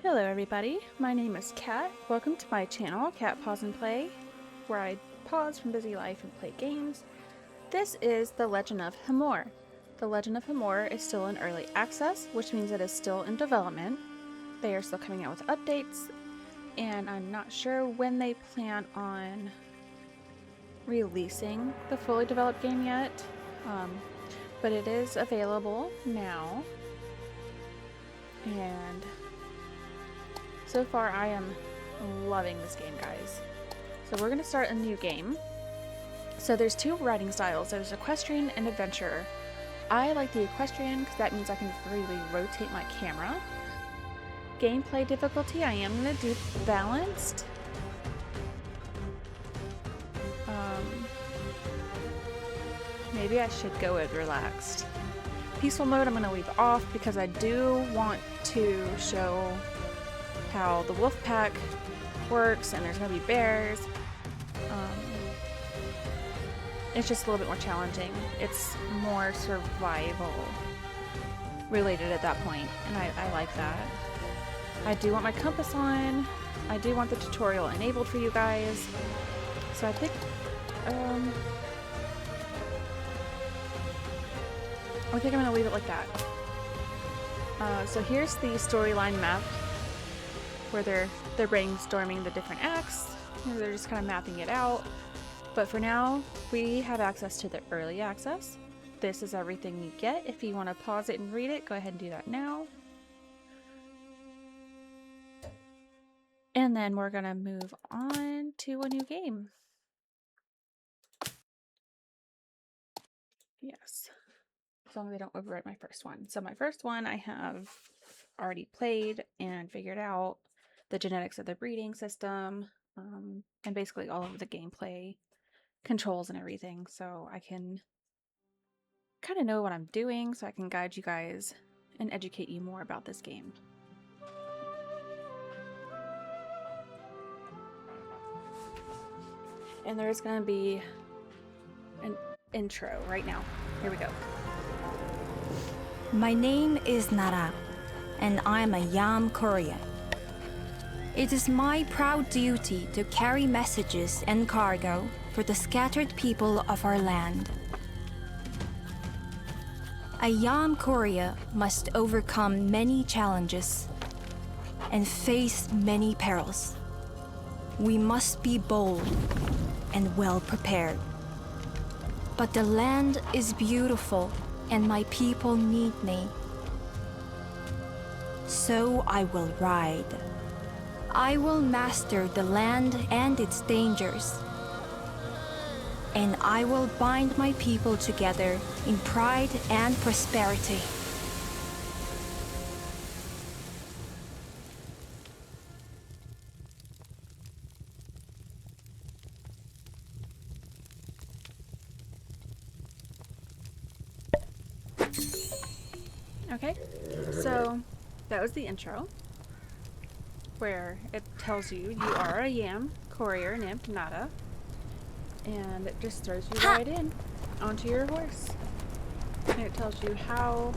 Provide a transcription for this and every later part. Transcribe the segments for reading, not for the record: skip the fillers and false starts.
Hello everybody, my name is Kat. Welcome to my channel, Kat Pause and Play, where I pause from busy life and play games. This is The Legend of Khiimori. The Legend of Khiimori is still in early access, which means it is still in development. They are still coming out with updates, and I'm not sure when they plan on releasing the fully developed game yet, but it is available now, and so far I am loving this game, guys. So we're going to start a new game. So there's two writing styles. There's equestrian and adventurer. I like the equestrian because that means I can freely rotate my camera. Gameplay difficulty, I am going to do balanced. Maybe I should go with relaxed. Peaceful mode I'm going to leave off because I do want to show how the wolf pack works, and there's going to be bears. It's just a little bit more challenging. It's more survival related at that point, and I like that. I do want my compass on. I do want the tutorial enabled for you guys. So I think I'm going to leave it like that. So here's the storyline map where they're brainstorming the different acts. They're just kind of mapping it out. But for now, we have access to the early access. This is everything you get. If you want to pause it and read it, go ahead and do that now. And then we're going to move on to a new game. Yes. As long as I don't overwrite my first one. So my first one I have already played and figured out the genetics of the breeding system, and basically all of the gameplay controls and everything, so I can kind of know what I'm doing, so I can guide you guys and educate you more about this game. And there is going to be an intro right now. Here we go. My name is Nara, and I am a Yam Korean. It is my proud duty to carry messages and cargo for the scattered people of our land. A Yam Korea must overcome many challenges and face many perils. We must be bold and well prepared. But the land is beautiful and my people need me. So I will ride. I will master the land and its dangers. And I will bind my people together in pride and prosperity. Okay, so that was the intro, where it tells you you are a Yam courier named Nada, and it just throws you right in onto your horse. And it tells you how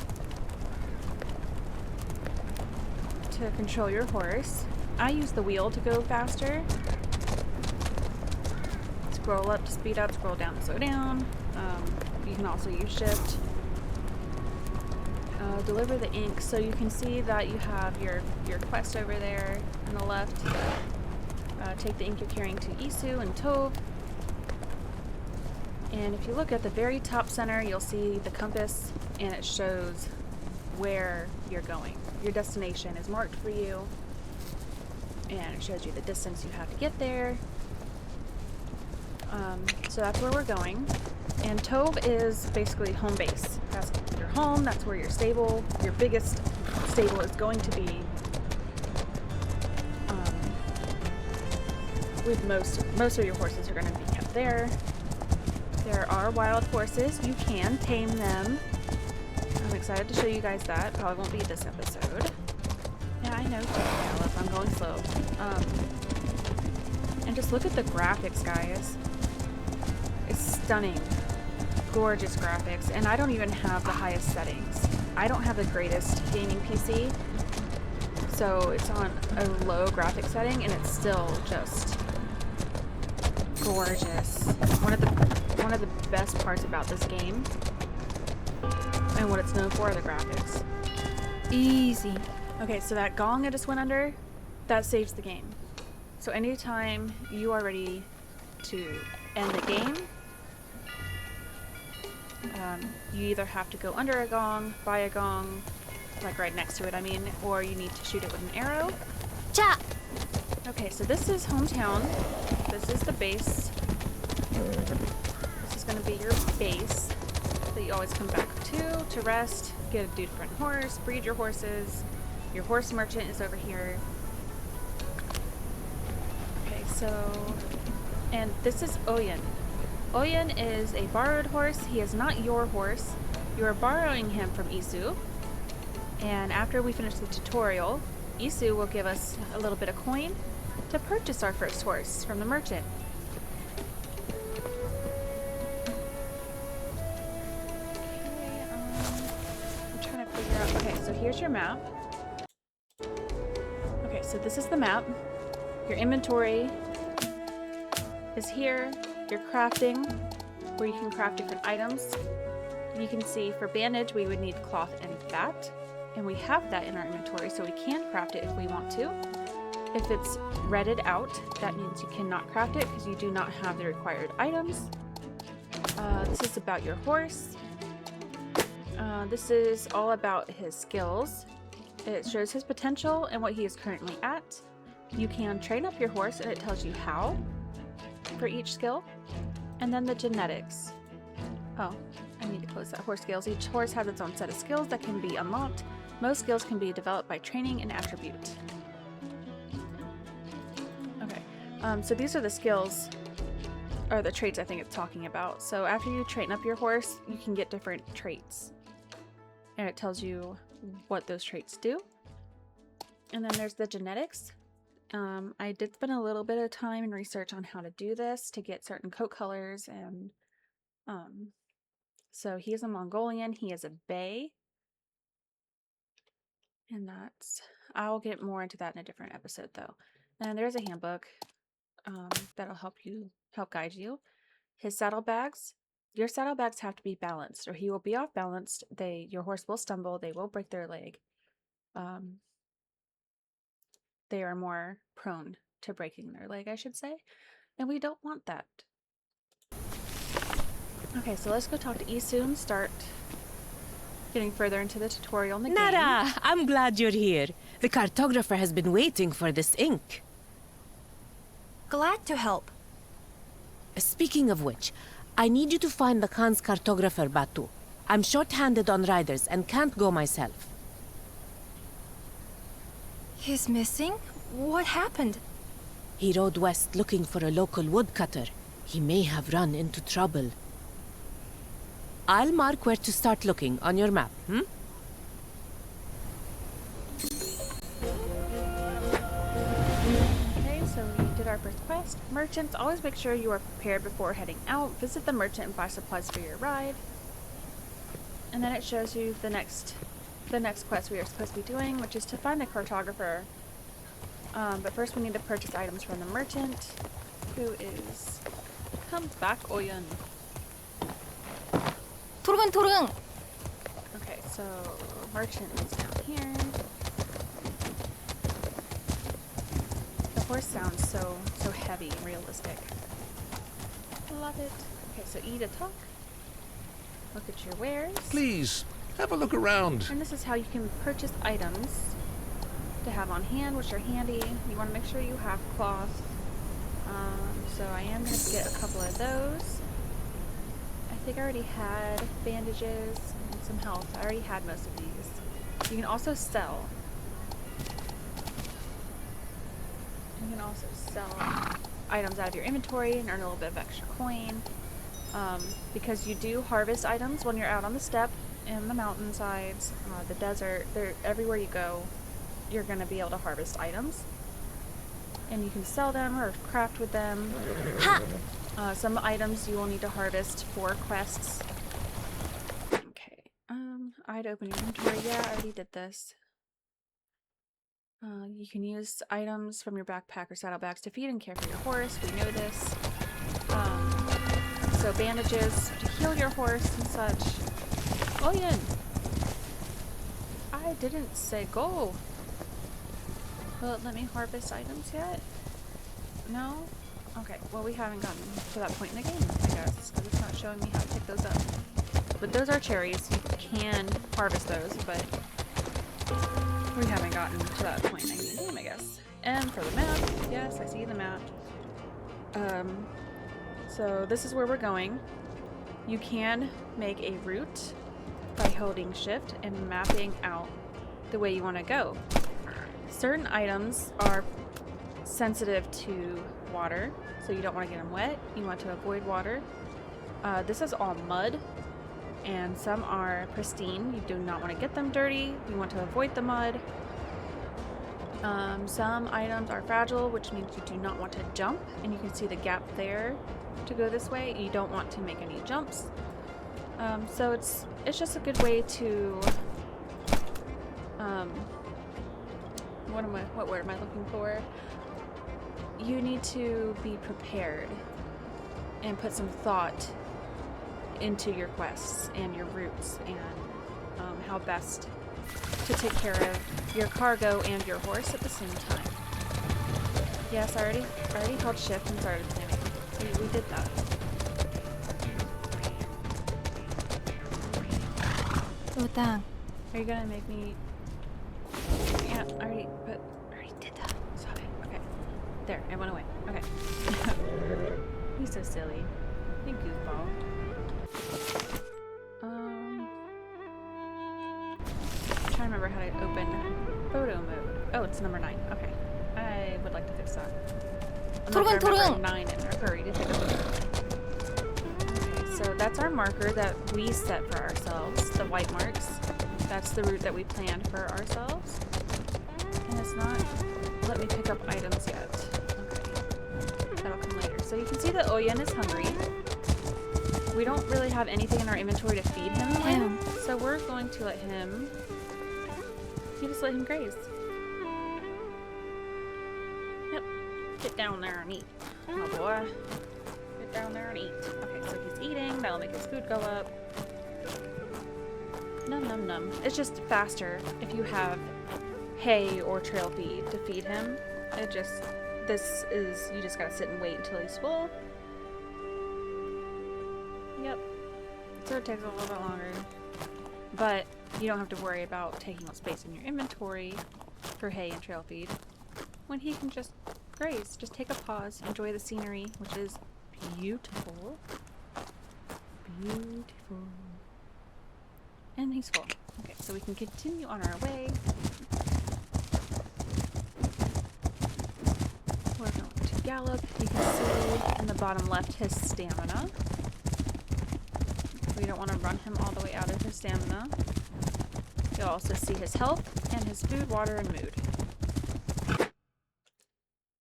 to control your horse. I use the wheel to go faster. Scroll up to speed up, scroll down to slow down. You can also use shift. Deliver the ink, so you can see that you have your quest over there on the left. Take the ink you're carrying to Isu and Tove. And if you look at the very top center, you'll see the compass, and it shows where you're going. Your destination is marked for you, and it shows you the distance you have to get there. So that's where we're going. And Tove is basically home base. That's your home, that's where your stable, your biggest stable is going to be. With most of your horses are going to be kept there. There are wild horses. You can tame them. I'm excited to show you guys that. Probably won't be this episode. Yeah, I know, Caleb, I'm going slow. And just look at the graphics, guys. It's stunning. Gorgeous graphics, and I don't even have the highest settings. I don't have the greatest gaming PC, So it's on a low graphic setting and it's still just gorgeous. One of the best parts about this game and what it's known for are the graphics. Easy. Okay, so that gong I just went under, that saves the game. So anytime you are ready to end the game, you either have to go under a gong, by a gong, like right next to it, I mean, or you need to shoot it with an arrow. Cha! Okay, so this is hometown. This is the base. This is going to be your base that you always come back to rest, get a different horse, breed your horses. Your horse merchant is over here. Okay, so... And this is Oyen. Oyen is a borrowed horse. He is not your horse. You are borrowing him from Isu. And after we finish the tutorial, Isu will give us a little bit of coin to purchase our first horse from the merchant. Okay, I'm trying to figure out... Okay, so here's your map. Okay, so this is the map. Your inventory is here. Your crafting, where you can craft different items. You can see for bandage, we would need cloth and fat. And we have that in our inventory, so we can craft it if we want to. If it's redded out, that means you cannot craft it because you do not have the required items. This is about your horse. This is all about his skills. It shows his potential and what he is currently at. You can train up your horse and it tells you how for each skill. And then the genetics. Oh, I need to close that. Horse skills. Each horse has its own set of skills that can be unlocked. Most skills can be developed by training and attribute. Okay, so these are the skills, or the traits I think it's talking about. So after you train up your horse, you can get different traits. And it tells you what those traits do. And then there's the genetics. I did spend a little bit of time and research on how to do this to get certain coat colors and so he is a Mongolian, he is a Bay. And I'll get more into that in a different episode though. And there's a handbook that'll help guide you. His saddlebags. Your saddlebags have to be balanced or he will be off balanced. Your horse will stumble, they will break their leg. They are more prone to breaking their leg, I should say. And we don't want that. Okay, so let's go talk to Isu and start getting further into the tutorial in the game. Nara, I'm glad you're here. The cartographer has been waiting for this ink. Glad to help. Speaking of which, I need you to find the Khan's cartographer, Batu. I'm short-handed on riders and can't go myself. He's missing? What happened? He rode west looking for a local woodcutter. He may have run into trouble. I'll mark where to start looking on your map, Okay, so we did our first quest. Merchants, always make sure you are prepared before heading out. Visit the merchant and buy supplies for your ride. And then it shows you the next quest we are supposed to be doing, which is to find a cartographer. But first we need to purchase items from the merchant, who is... Come back, Oyen. 토르근. Okay, so merchant is down here. The horse sounds so heavy and realistic. Love it. Okay, so E to talk. Look at your wares. Please, have a look around. And this is how you can purchase items to have on hand, which are handy. You want to make sure you have cloth. So I am going to get a couple of those. I think I already had bandages and some health. I already had most of these. You can also sell. You can also sell items out of your inventory and earn a little bit of extra coin. Because you do harvest items when you're out on the steppe, in the mountainsides, the desert, everywhere you go, you're going to be able to harvest items. And you can sell them or craft with them. Ha! Some items you will need to harvest for quests. Okay, I'd open your inventory. Yeah, I already did this. You can use items from your backpack or saddlebags to feed and care for your horse. We know this. So bandages to heal your horse and such. Oh yeah. I didn't say go. Will it let me harvest items yet? No? Okay, well we haven't gotten to that point in the game, I guess, because it's not showing me how to pick those up. But those are cherries. You can harvest those, but we haven't gotten to that point in the game, I guess. And for the map, yes, I see the map. So this is where we're going. You can make a route by holding shift and mapping out the way you want to go. Certain items are sensitive to water, so you don't want to get them wet. You want to avoid water. This is all mud, and some are pristine. You do not want to get them dirty. You want to avoid the mud. Some items are fragile, which means you do not want to jump, and you can see the gap there to go this way. You don't want to make any jumps. So it's just a good way to what word am I looking for? You need to be prepared and put some thought into your quests and your routes and how best to take care of your cargo and your horse at the same time. Yes, I already held shift and started planning. We did that. Utang. Are you gonna make me? Yeah, I already did that. Stop it. Okay. There, it went away. Okay. He's so silly. You goofball. I'm trying to remember how to open photo mode. Oh, it's number 9. Okay. I would like to fix that. I'm not gonna remember 9 in a hurry to take a photo. Okay, so that's our marker that we set for ourselves, the white marks. That's the route that we planned for ourselves. And it's not let me pick up items yet. Okay. That'll come later. So you can see that Oyen is hungry. We don't really have anything in our inventory to feed him with, so we're going to let him... You just let him graze. Yep. Get down there and eat. Oh boy. Get down there and eat. Okay, so he's eating. That'll make his food go up. Num num num. It's just faster if you have hay or trail feed to feed him. You just gotta sit and wait until he's full. Yep. So it takes a little bit longer. But you don't have to worry about taking up space in your inventory for hay and trail feed when he can just graze. Just take a pause, enjoy the scenery, which is beautiful. Beautiful. And he's full. Okay, so we can continue on our way. We're going to gallop. You can see in the bottom left his stamina. We don't want to run him all the way out of his stamina. You'll also see his health and his food, water, and mood.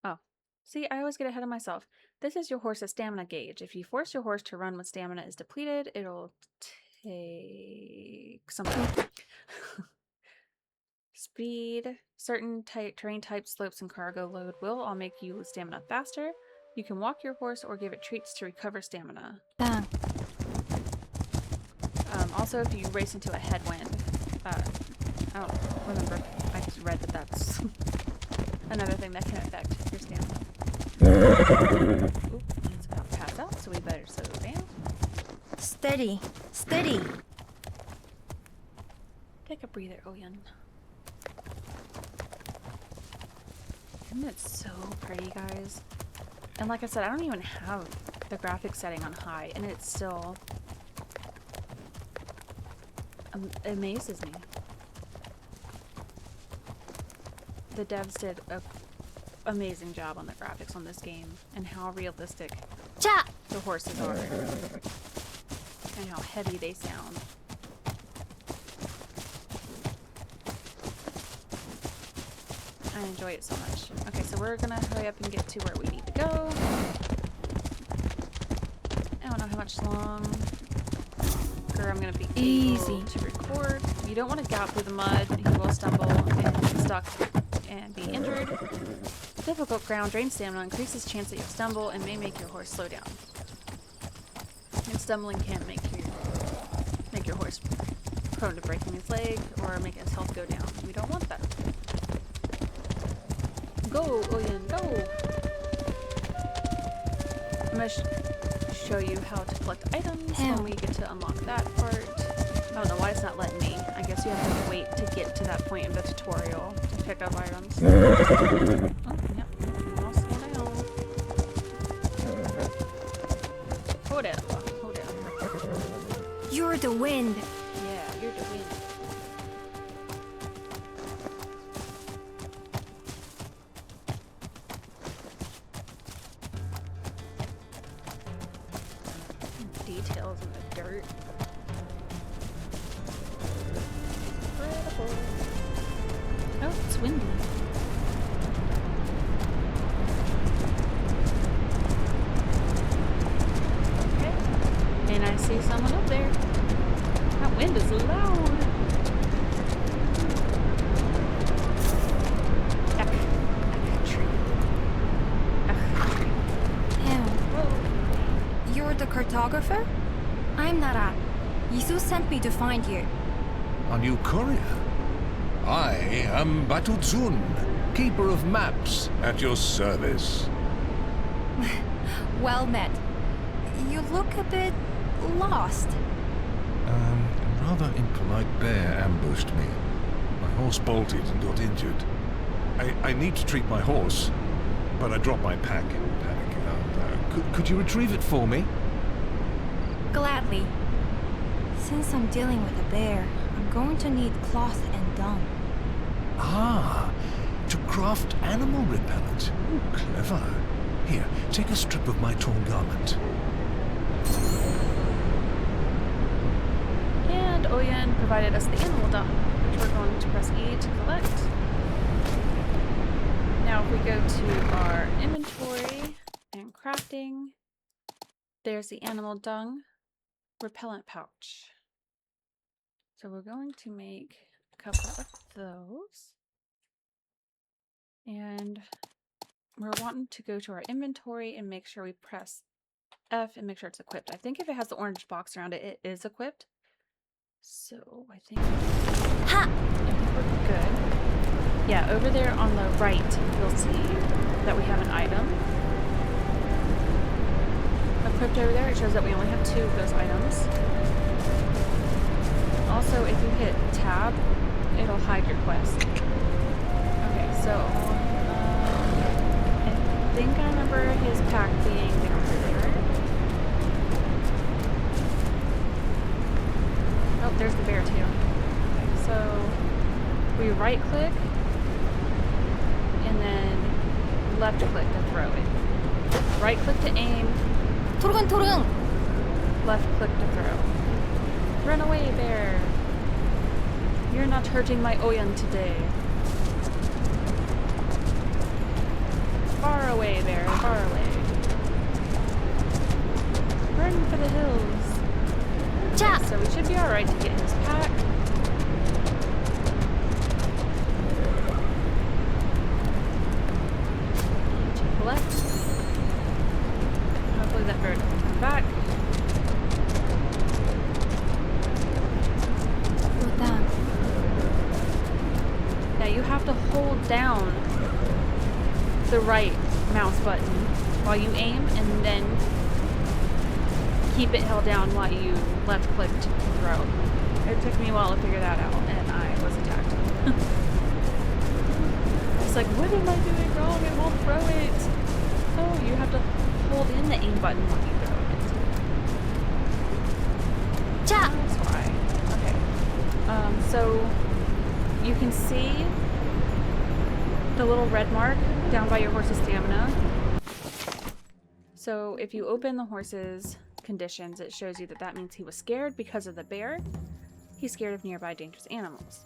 Oh. See, I always get ahead of myself. This is your horse's stamina gauge. If you force your horse to run when stamina is depleted, it'll take something. Speed, certain terrain types, slopes, and cargo load will all make you lose stamina faster. You can walk your horse or give it treats to recover stamina. Also, if you race into a headwind, I don't remember. I just read that that's another thing that can affect your stamina. Oop, it's about to pass out, so we better slow down. Steady. Steady. Take a breather, Oyen. Isn't it so pretty, guys? And like I said, I don't even have the graphics setting on high, and it still amazes me. The devs did an amazing job on the graphics on this game, and how realistic the horses are, and how heavy they sound. I enjoy it so much. Okay, so we're gonna hurry up and get to where we need to go. I don't know how much longer I'm gonna be able to record. You don't want to gallop through the mud. You will stumble and get stuck and be Difficult ground drains stamina, increases chance that you'll stumble, and may make your horse slow down. And stumbling can make your horse prone to breaking his leg or make his health go down. We don't want that. Go, Oyen, go! I'm gonna show you how to collect items when we get to unlock that part. I don't know why it's not letting me. I guess you have to wait to get to that point in the tutorial to pick up items. Oh, yep. I'll slow down. Hold it. Hold it. You're the wind. Yeah, you're the wind. Details in the dirt. Incredible. Oh, it's windy. Okay. And I see someone up there. That wind is loud. Tree. Ew. You're the cartographer? I'm Nara. Yisu sent me to find you. A new courier? I am Batuzun, keeper of maps, at your service. Well met. You look a bit lost. A rather impolite bear ambushed me. My horse bolted and got injured. I need to treat my horse, but I dropped my pack in panic. Could you retrieve it for me? Gladly. Since I'm dealing with a bear, I'm going to need cloth and dung. Ah, to craft animal repellent. Ooh, clever. Here, take a strip of my torn garment. And Oyen provided us the animal dung, which we're going to press E to collect. Now if we go to our inventory and crafting, there's the animal dung repellent pouch. So we're going to make a couple of those. And we're wanting to go to our inventory and make sure we press F and make sure it's equipped. I think if it has the orange box around it, it is equipped. So I think we're good. Yeah, over there on the right, you'll see that we have an item equipped over there. It shows that we only have 2 of those items. Also, if you hit tab, it'll hide your quest. Okay, so I think I remember his pack being down there. Oh, there's the bear too. Okay, so we right click and then left click to throw it. Right click to aim. 토르근! Left click to throw. Run away, bear! You're not hurting my Oyen today. Far away, bear, far away. Run for the hills. Cha! So we should be alright to get his pack. To collect. Hopefully that bird will come back. Now you have to hold down the right mouse button while you aim and then keep it held down while you left click to throw. It took me a while to figure that out and I was attacked. I was like, what am I doing wrong? It won't throw it. Oh, you have to hold in the aim button while you throw it. Cha! That's why. Okay. So you can see the little red mark down by your horse's stamina. So if you open the horse's conditions, it shows you that that means he was scared because of the bear. He's scared of nearby dangerous animals.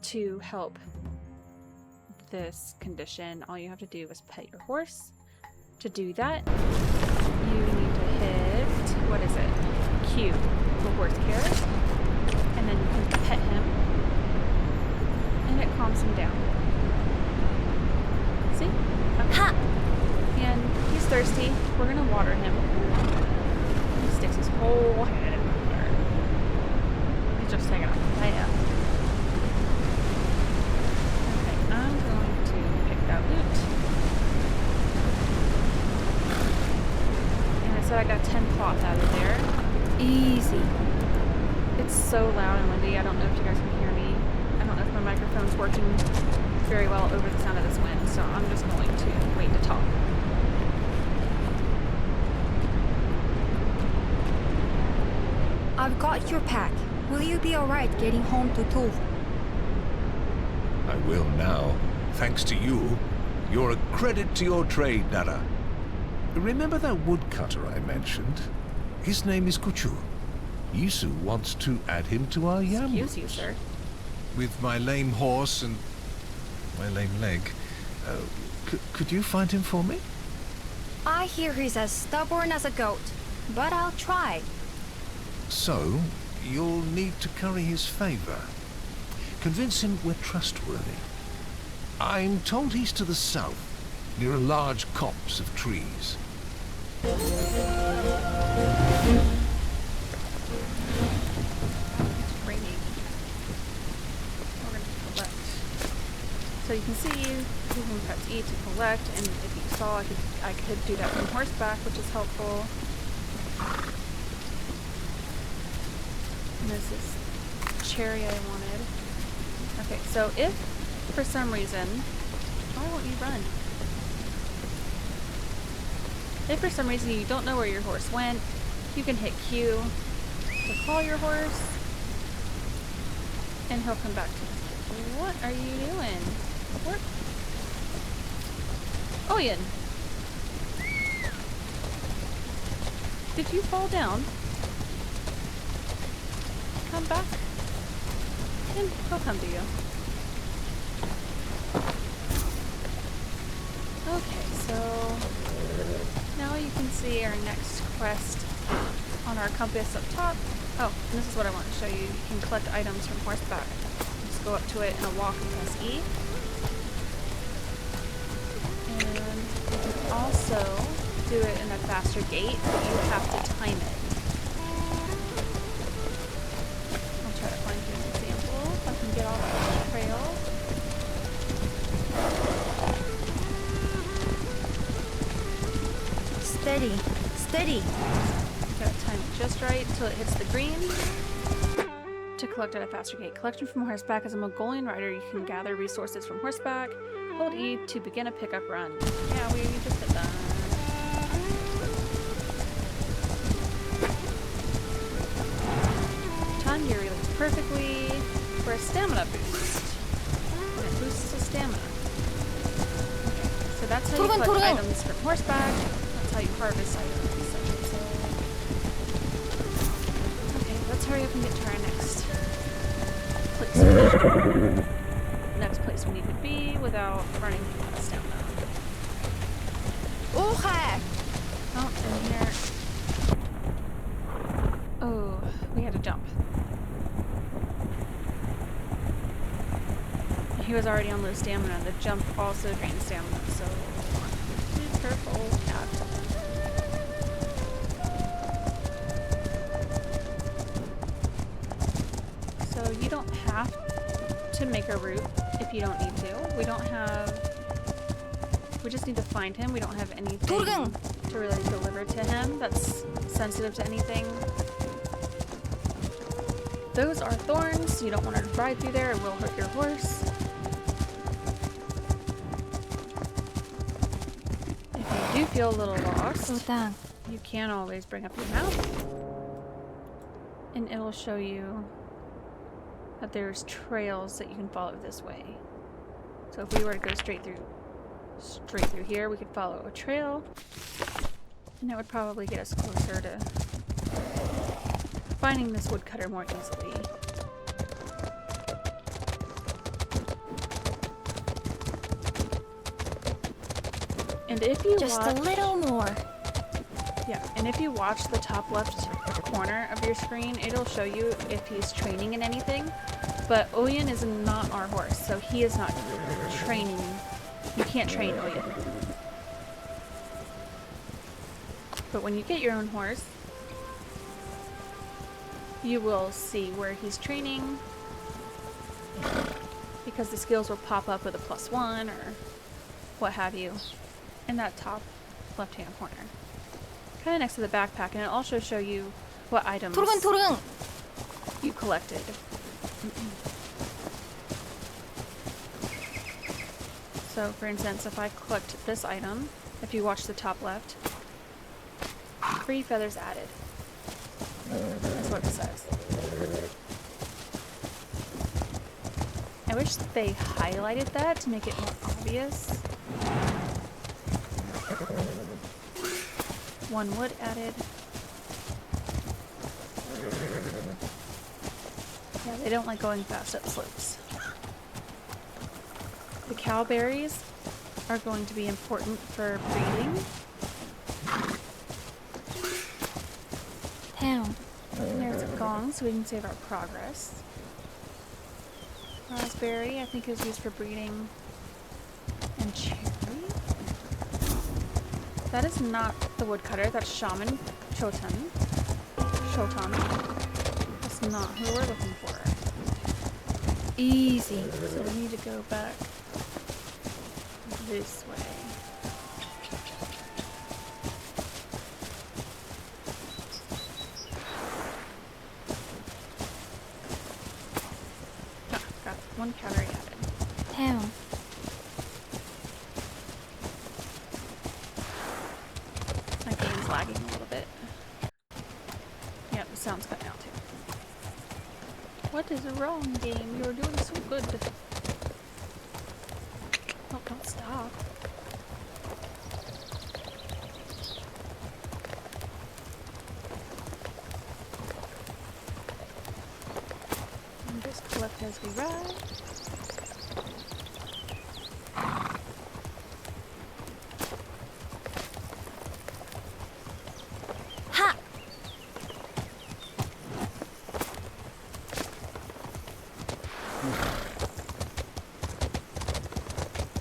To help this condition, all you have to do is pet your horse. To do that, you need to hit, what is it? Q, the horse cares. And then you can pet him. And it calms him down. See? Okay. Ha! And he's thirsty. We're gonna water him. He sticks his whole head in the water. He's just taking a bath. Okay, I'm going to pick that loot. And I said I got 10 cloth out of there. Easy. It's so loud and windy. I don't know if you guys can hear me. I don't know if my microphone's working very well over the sound of this wind, so I'm just going to wait to talk. I've got your pack. Will you be alright getting home to Tuv? I will now. Thanks to you. You're a credit to your trade, Nara. Remember that woodcutter I mentioned? His name is Kuchu. Yisu wants to add him to our yam. Excuse you, sir. With my lame horse and my lame leg. Could you find him for me? I hear he's as stubborn as a goat, but I'll try. So, you'll need to curry his favor. Convince him we're trustworthy. I'm told he's to the south, near a large copse of trees. It's raining. We're going to collect. So you can see, you can press E to collect, and if you saw, I could do that from horseback, which is helpful. And this is cherry I wanted. Okay, so if for some reason, why won't you run? If for some reason you don't know where your horse went, you can hit Q to call your horse, and he'll come back to you. What are you doing? What? Oyen! Did you fall down? Come back. And he'll come to you. Okay, so now you can see our next quest on our compass up top. Oh, and this is what I want to show you. You can collect items from horseback. Just go up to it in a walk and press E. And you can also do it in a faster gait, but you have to time it. I'll try to find you an example if I can get off the trail. Steady, steady. Gotta time it just right until it hits the green. To collect at a faster gait. Collection from horseback. As a Mongolian rider, you can gather resources from horseback. Hold E to begin a pickup run. Yeah, we just did that. Time your release perfectly for a stamina boost. And it boosts the stamina. Okay, so that's how you collect items from horseback. That's how you harvest items. Okay, let's hurry up and get to our next place. Next place we need to be without running out of stamina. Okay. Oh, in here. Oh, we had to jump. He was already on low stamina. The jump also drains stamina, so be careful, cat. So you don't have to make a route if you don't need to. We just need to find him. We don't have anything to really deliver to him that's sensitive to anything. Those are thorns. You don't want to ride through there. It will hurt your horse. If you do feel a little lost, you can always bring up your map. And it'll show you that there's trails that you can follow this way. So if we were to go straight through here, we could follow a trail, and that would probably get us closer to finding this woodcutter more easily. And if you Just a little more. Yeah, and if you watch the top left corner of your screen, it'll show you if he's training in anything. But Oyen is not our horse, so he is not training. You can't train Oyen. But when you get your own horse, you will see where he's training, because the skills will pop up with a +1 or what have you in that top left-hand corner. Kind of next to the backpack, and it'll also show you what items 토릉토릉! you collected. So, for instance, if I collect this item, if you watch the top left, 3 feathers added. That's what it says. I wish they highlighted that to make it more obvious. 1 wood added. Yeah, they don't like going fast up slopes. The cowberries are going to be important for breeding. Damn. And there's a gong, so we can save our progress. Raspberry, I think, is used for breeding. And cherry? That is not the woodcutter, that's Shaman Chotan. Shotan. That's not who we're looking for. Easy. So we need to go back this way. Ah, got 1 calorie added. Damn. My game's lagging a little bit. Yep, the sound's cutting out too. What is wrong, game? You're doing so good. Oh, don't stop. And just collect as we ride. Ha!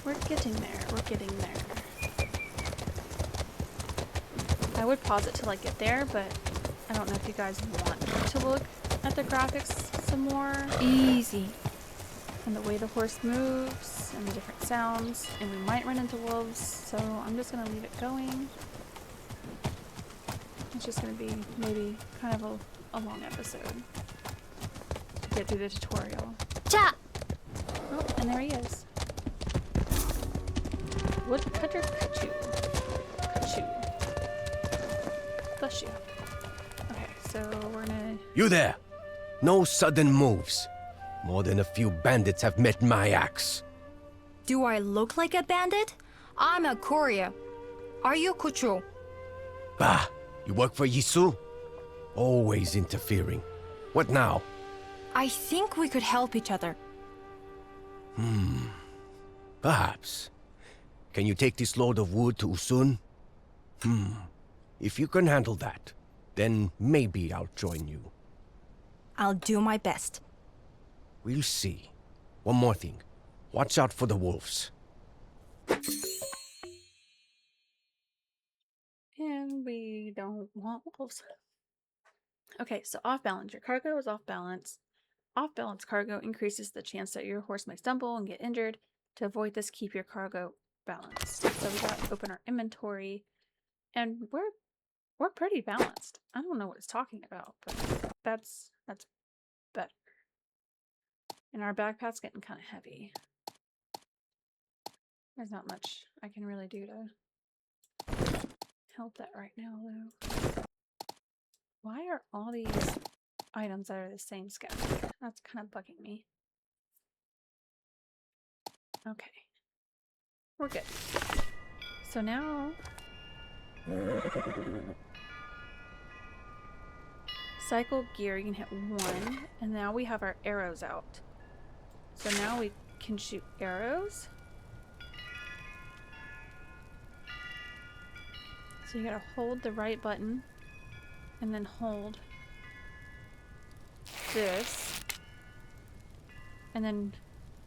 We're getting there. We're getting there. I would pause it till I get there, but I don't know if you guys want to look at the graphics some more. Easy. And the way the horse moves and the different sounds, and we might run into wolves, so I'm just gonna leave it going. It's just gonna be maybe kind of a long episode to get through the tutorial. Cha! Oh, and there he is. Woodcutter Kachu. Kachu. Bless you. Okay, so we're gonna... You there! No sudden moves. More than a few bandits have met my axe. Do I look like a bandit? I'm a courier. Are you Kuchu? Bah! You work for Yisu? Always interfering. What now? I think we could help each other. Perhaps. Can you take this load of wood to Usun? If you can handle that, then maybe I'll join you. I'll do my best. We'll see. One more thing. Watch out for the wolves. And we don't want wolves. Okay, so off balance. Your cargo is off balance. Off balance cargo increases the chance that your horse may stumble and get injured. To avoid this, keep your cargo balanced. So we got to open our inventory, and we're pretty balanced. I don't know what it's talking about, but that's better. And our backpack's getting kind of heavy. There's not much I can really do to help that right now, though. Why are all these items that are the same scout? That's kind of bugging me. Okay. We're good. So now... cycle gear, you can hit 1, and now we have our arrows out. So now we can shoot arrows. So you gotta hold the right button and then hold this and then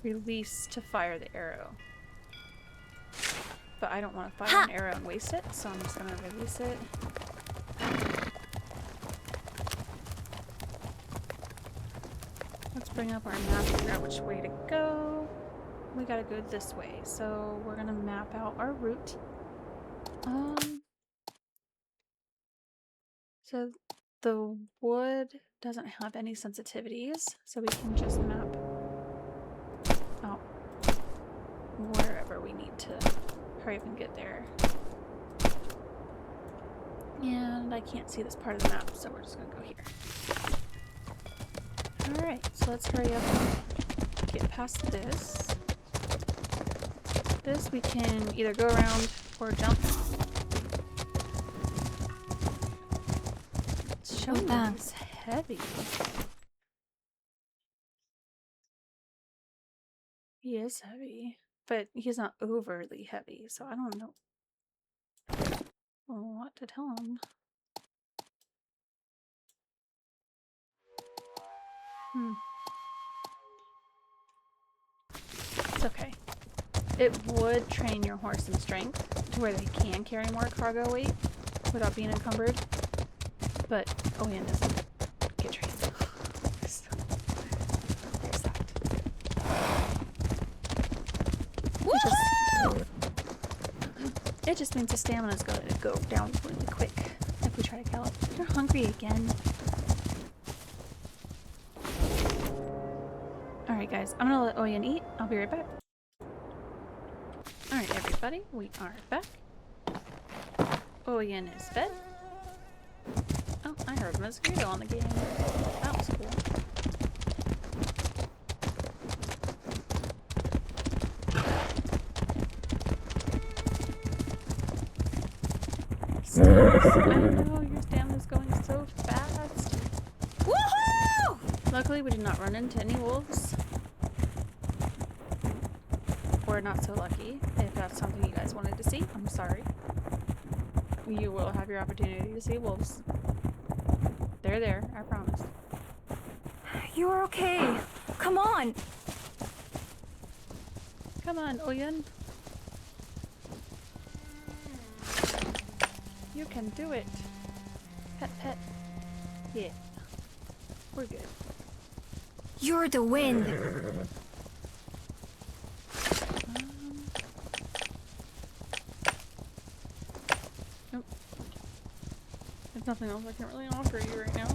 release to fire the arrow. But I don't want to fire an arrow and waste it, so I'm just gonna release it. Let's bring up our map and figure out which way to go. We gotta go this way, so we're gonna map out our route. So the wood doesn't have any sensitivities, so we can just map out wherever we need to hurry up and get there. And I can't see this part of the map, so we're just gonna go here. Alright, so let's hurry up and get past this. This we can either go around or jump. Bam. It's heavy. He is heavy, but he's not overly heavy, so I don't know what to tell him. It's okay. It would train your horse in strength to where they can carry more cargo weight without being encumbered, but Oyen doesn't get trained. So, there's that. It just means the stamina is going to go down really quick if we try to gallop. You're hungry again. Alright guys, I'm gonna let Oyen eat. I'll be right back. Alright everybody, we are back. Oyen is fed. Oh, I heard a mosquito on the game. That was cool. I know, your stamina's going so fast. Woohoo! Luckily, we did not run into any wolves. Or not so lucky. If that's something you guys wanted to see, I'm sorry. You will have your opportunity to see wolves. They're there, I promise. You're okay. Come on. Come on, Oyen. You can do it. Pet, pet. Yeah. We're good. You're the wind. Nope. There's nothing else I can really offer you right now.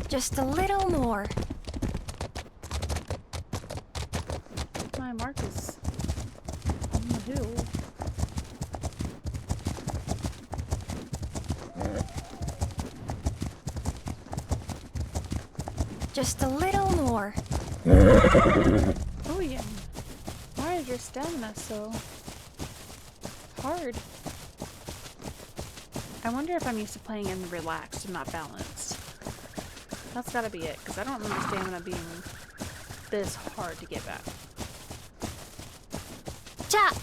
Just a little more. My mark is on the hill. Just a little more. Oh yeah. Why is your stamina so hard? I wonder if I'm used to playing in relaxed and not balanced. That's gotta be it, because I don't remember stamina being this hard to get back. Cha!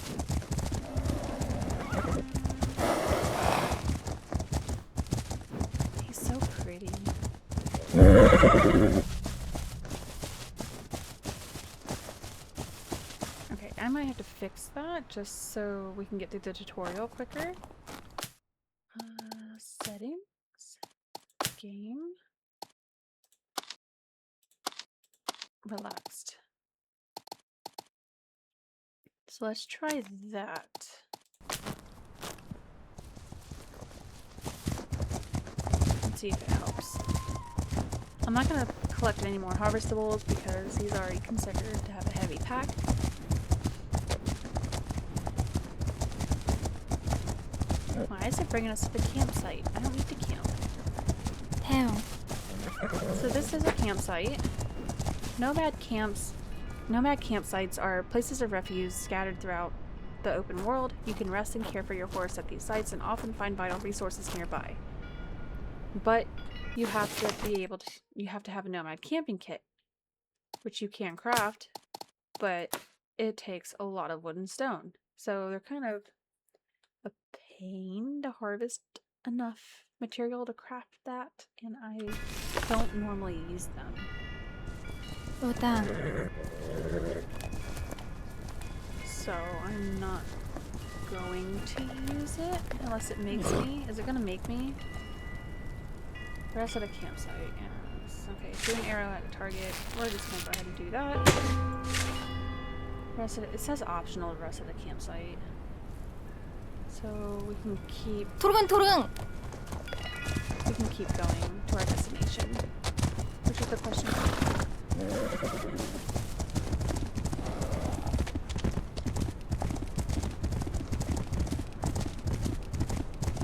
He's so pretty. Okay, I might have to fix that just so we can get through the tutorial quicker. Settings. Game. Relaxed. So let's try that. Let's see if it helps. I'm not going to collect any more harvestables because he's already considered to have a heavy pack. Why is it bringing us to the campsite? I don't need to camp. Damn. So this is a campsite. Nomad campsites are places of refuge scattered throughout the open world. You can rest and care for your horse at these sites and often find vital resources nearby. But you have to have a nomad camping kit, which you can craft, but it takes a lot of wood and stone. So they're kind of a pain to harvest enough material to craft that, and I don't normally use them. Utang. So I'm not going to use it unless it makes me. Is it gonna make me? Rest at a campsite. Yes. Okay, shoot an arrow at a target. We're just gonna go ahead and do that. Rest at it says optional to rest at a campsite. So we can keep Turun, turun! going to our destination. Which is the question.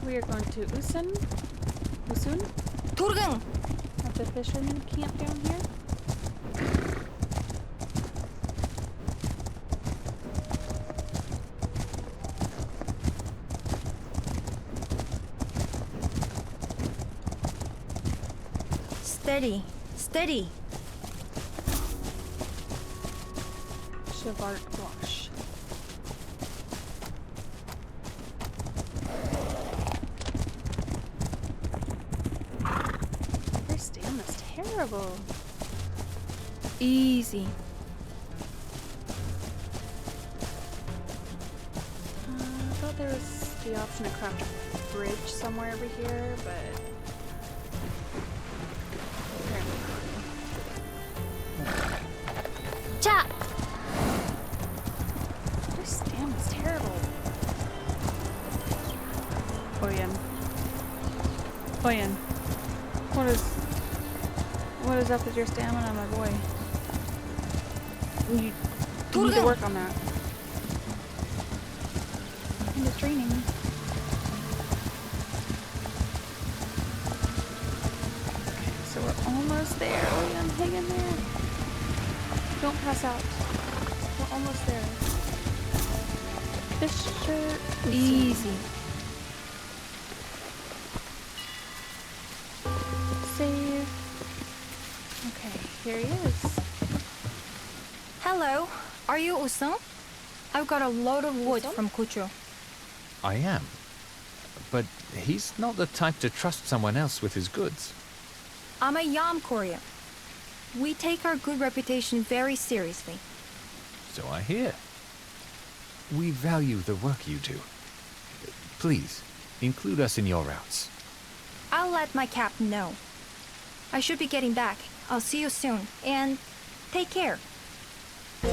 We are going to Usun, Turun! at the fishing camp down here. Steady, steady. Shavart Wash. Their stamina's terrible. Easy. I thought there was the option to craft a bridge somewhere over here, but apparently not. Cha! Their stamina's terrible. Oyen. Oyen. What is up with your stamina, my boy? You need to work on that. And the training. So we're almost there. Oyen, hang in there. Don't pass out. We're almost there. Fisher. Easy. Save. Okay, here he is. Hello, are you Usung? I've got a load of wood from Kucho. I am. But he's not the type to trust someone else with his goods. I'm a Yam Korea. We take our good reputation very seriously. So I hear. We value the work you do. Please, include us in your routes. I'll let my captain know. I should be getting back. I'll see you soon. And take care. Got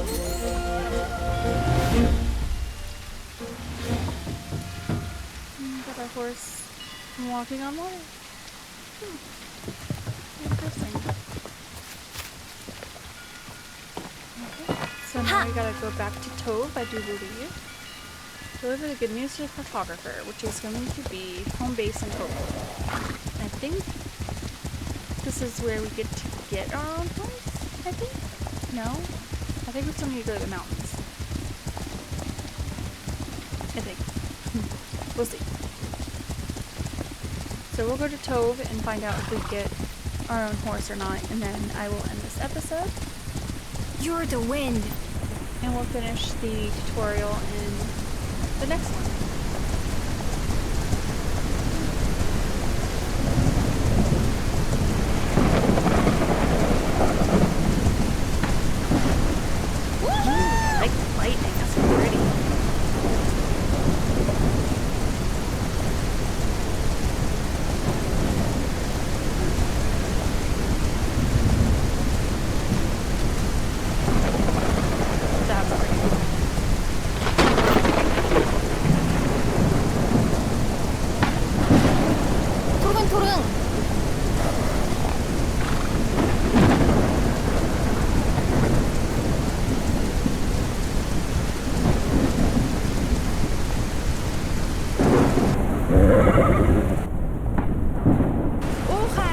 our horse walking on water. Interesting. Okay, so now we gotta go back to Tove, I do believe. Deliver the good news to the cartographer, which is going to be home base in Tove. I think this is where we get to get our own horse, I think? No? I think we still need to go to the mountains. I think. We'll see. So we'll go to Tove and find out if we get our own horse or not, and then I will end this episode. You're the wind. And we'll finish the tutorial in the next one. Like lightning, that's pretty. That's pretty cool. Turun, turun! Oge!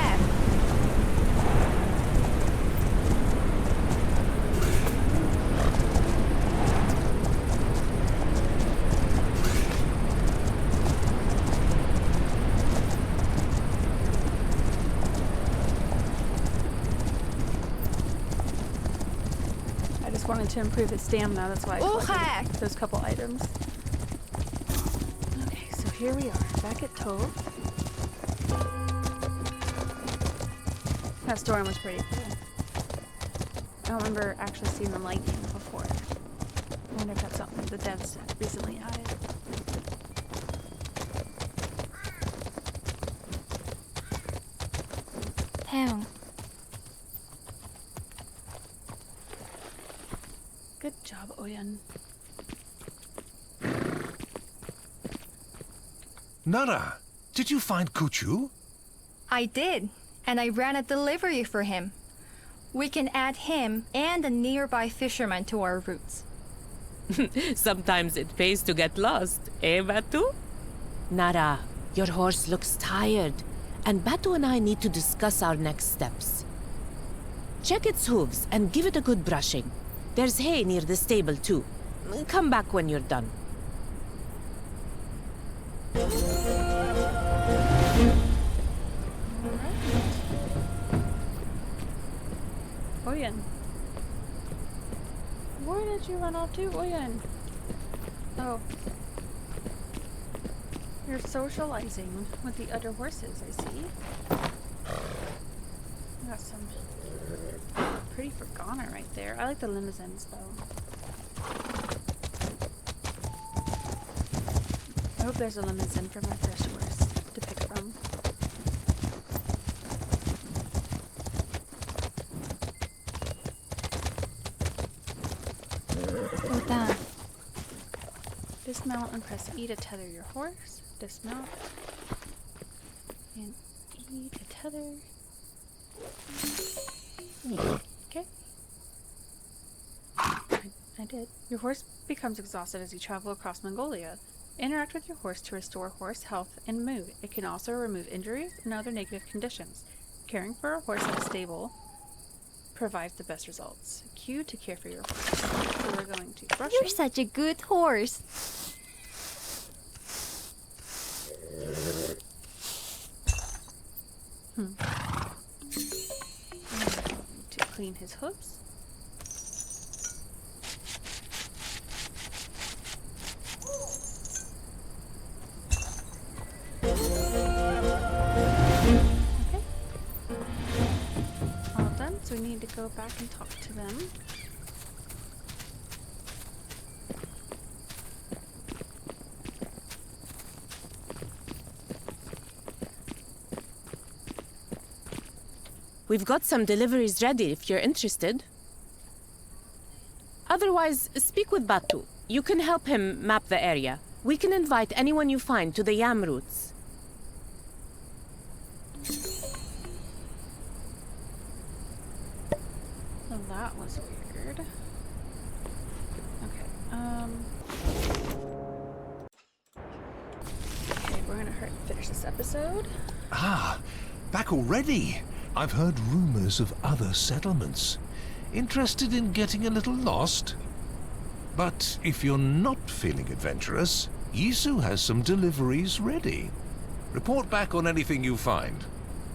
I just wanted to improve his stamina, that's why I collected those couple items. Okay, so here we are, back at Tove. That storm was pretty cool. I don't remember actually seeing the lightning before. I wonder if that's something the devs recently added. Damn. Good job, Oyen. Nara, did you find Kuchu? I did, and I ran a delivery for him. We can add him and a nearby fisherman to our routes. Sometimes it pays to get lost, eh, Batu? Nara, your horse looks tired, and Batu and I need to discuss our next steps. Check its hooves and give it a good brushing. There's hay near the stable, too. Come back when you're done. Oyen. Where did you run off to, Oyen? Oh. You're socializing with the other horses, I see. You got some pretty Fergana right there. I like the limousines, though. I hope there's a limousine for my first horse to pick from. Oh, damn. Dismount and press E to tether your horse. Dismount. And E to tether. Okay. I did. Your horse becomes exhausted as you travel across Mongolia. Interact with your horse to restore horse health and mood. It can also remove injuries and other negative conditions. Caring for a horse at a stable provides the best results. Q to care for your horse. So we're going to brush You're him. such a good horse. I'm going to clean his hooves. Okay. All done, so we need to go back and talk to them. We've got some deliveries ready if you're interested. Otherwise, speak with Batu. You can help him map the area. We can invite anyone you find to the Yam routes. Well, that was weird. Okay, we're gonna finish this episode. Ah, back already. I've heard rumors of other settlements. Interested in getting a little lost? But if you're not feeling adventurous, Yisu has some deliveries ready. Report back on anything you find.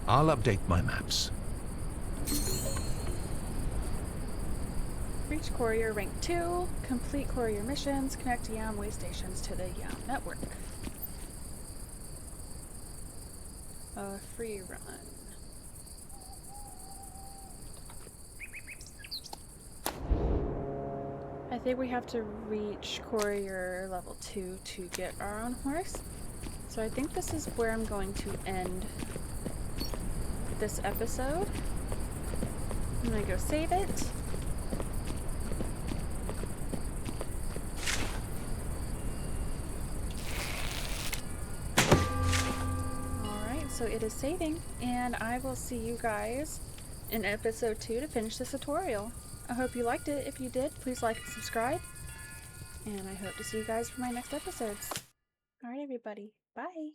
I'll update my maps. Reach courier rank 2. Complete courier missions. Connect Yam way stations to the Yam network. A free run. I think we have to reach courier level 2 to get our own horse. So I think this is where I'm going to end this episode. I'm gonna go save it. Alright, so it is saving, and I will see you guys in episode 2 to finish this tutorial. I hope you liked it. If you did, please like and subscribe. And I hope to see you guys for my next episodes. Alright, everybody. Bye.